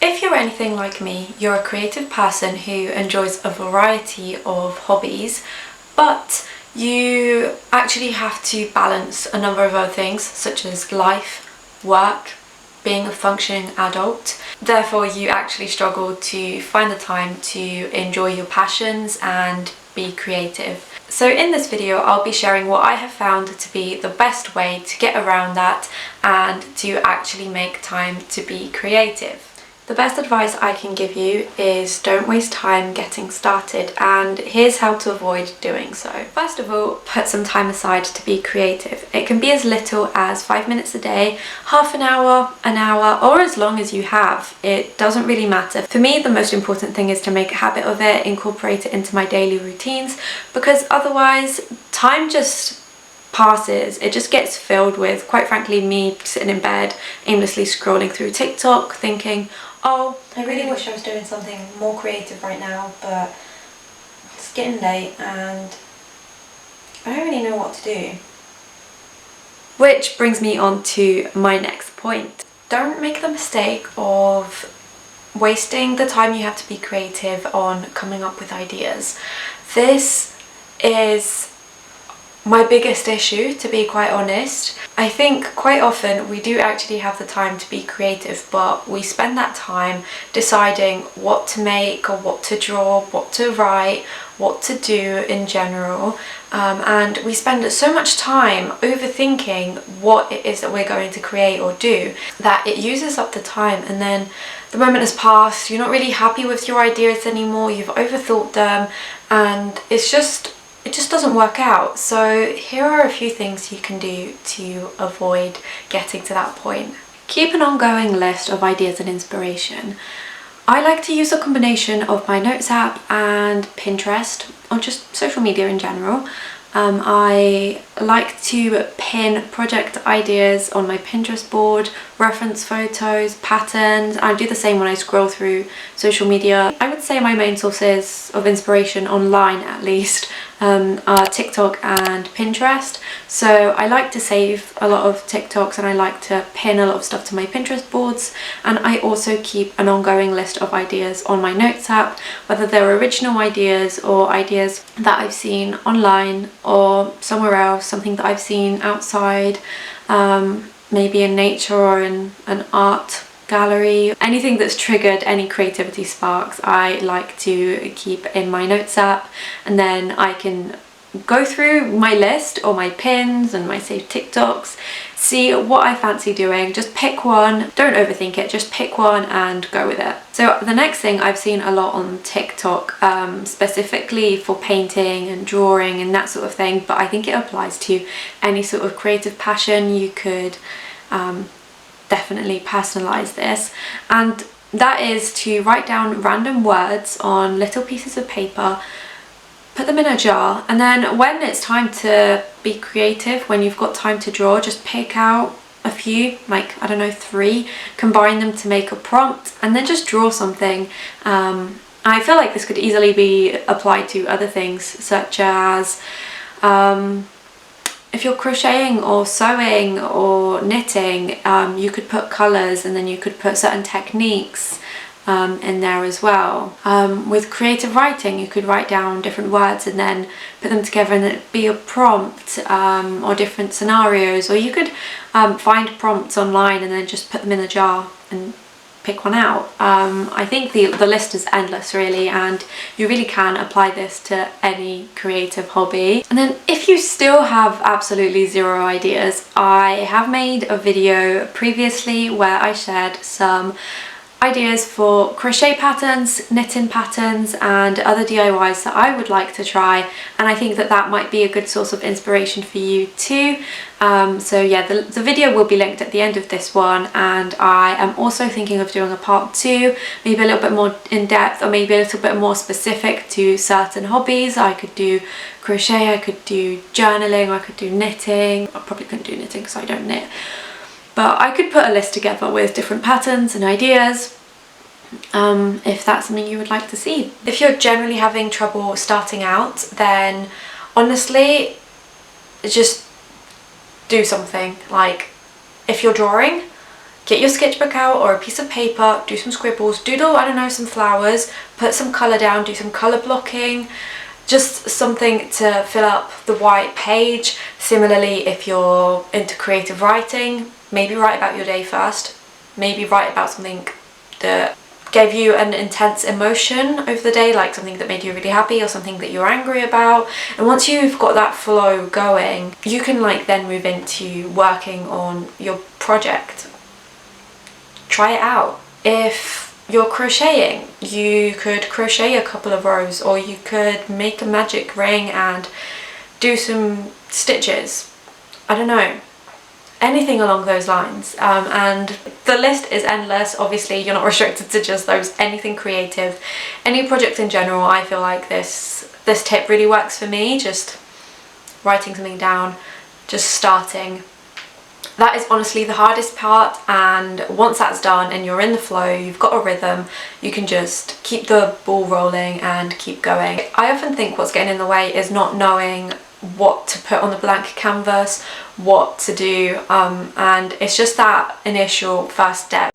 If you're anything like me, you're a creative person who enjoys a variety of hobbies, but you actually have to balance a number of other things such as life, work, being a functioning adult. Therefore, you actually struggle to find the time to enjoy your passions and be creative. So in this video, I'll be sharing what I have found to be the best way to get around that and to actually make time to be creative. The best advice I can give you is don't waste time getting started, and here's how to avoid doing so. First of all, put some time aside to be creative. It can be as little as 5 minutes a day, half an hour, or as long as you have. It doesn't really matter. For me, the most important thing is to make a habit of it, incorporate it into my daily routines, because otherwise time just passes. It just gets filled with, quite frankly, me sitting in bed aimlessly scrolling through TikTok thinking, oh, I really wish I was doing something more creative right now, but it's getting late and I don't really know what to do. Which brings me on to my next point. Don't make the mistake of wasting the time you have to be creative on coming up with ideas. This is my biggest issue, to be quite honest. I think quite often we do actually have the time to be creative, but we spend that time deciding what to make or what to draw, what to write, what to do in general, and we spend so much time overthinking what it is that we're going to create or do that it uses up the time, and then the moment has passed, you're not really happy with your ideas anymore, you've overthought them, and it just doesn't work out. So here are a few things you can do to avoid getting to that point. Keep an ongoing list of ideas and inspiration. I like to use a combination of my Notes app and Pinterest, or just social media in general. I like to pin project ideas on my Pinterest board, reference photos, patterns. I do the same when I scroll through social media. I would say my main sources of inspiration online, at least, are TikTok and Pinterest. So I like to save a lot of TikToks and I like to pin a lot of stuff to my Pinterest boards, and I also keep an ongoing list of ideas on my Notes app, whether they're original ideas or ideas that I've seen online or somewhere else, something that I've seen outside, maybe in nature or in an art gallery. Anything that's triggered any creativity sparks I like to keep in my Notes app, and then I can go through my list or my pins and my saved TikToks, see what I fancy doing, just pick one, don't overthink it, just pick one and go with it. So the next thing I've seen a lot on TikTok, specifically for painting and drawing and that sort of thing, but I think it applies to any sort of creative passion. You could definitely personalize this, and that is to write down random words on little pieces of paper, put them in a jar, and then when it's time to be creative, when you've got time to draw, just pick out a few, like, I don't know, 3, combine them to make a prompt, and then just draw something. I feel like this could easily be applied to other things, such as if you're crocheting or sewing or knitting, you could put colours and then you could put certain techniques in there as well. With creative writing, you could write down different words and then put them together and it'd be a prompt, or different scenarios, or you could find prompts online and then just put them in a jar and pick one out. I think the list is endless really, and you really can apply this to any creative hobby. And then if you still have absolutely zero ideas, I have made a video previously where I shared some ideas for crochet patterns, knitting patterns and other DIYs that I would like to try, and I think that that might be a good source of inspiration for you too. So yeah, the video will be linked at the end of this one, and I am also thinking of doing a part 2, maybe a little bit more in depth or maybe a little bit more specific to certain hobbies. I could do crochet, I could do journaling, I could do knitting. I probably couldn't do knitting because I don't knit. But I could put a list together with different patterns and ideas, if that's something you would like to see. If you're generally having trouble starting out, then honestly, just do something. Like, if you're drawing, get your sketchbook out or a piece of paper, do some scribbles, doodle, I don't know, some flowers, put some colour down, do some colour blocking, just something to fill up the white page. Similarly, if you're into creative writing, maybe write about your day first, maybe write about something that gave you an intense emotion over the day, like something that made you really happy or something that you're angry about. And once you've got that flow going, you can like then move into working on your project. Try it out. If you're crocheting, you could crochet a couple of rows, or you could make a magic ring and do some stitches. I don't know, anything along those lines. And the list is endless. Obviously you're not restricted to just those. Anything creative, any project in general. I feel like this tip really works for me. Just writing something down, just starting. That is honestly the hardest part, and once that's done and you're in the flow, you've got a rhythm, you can just keep the ball rolling and keep going. I often think what's getting in the way is not knowing what to put on the blank canvas, what to do, and it's just that initial first step.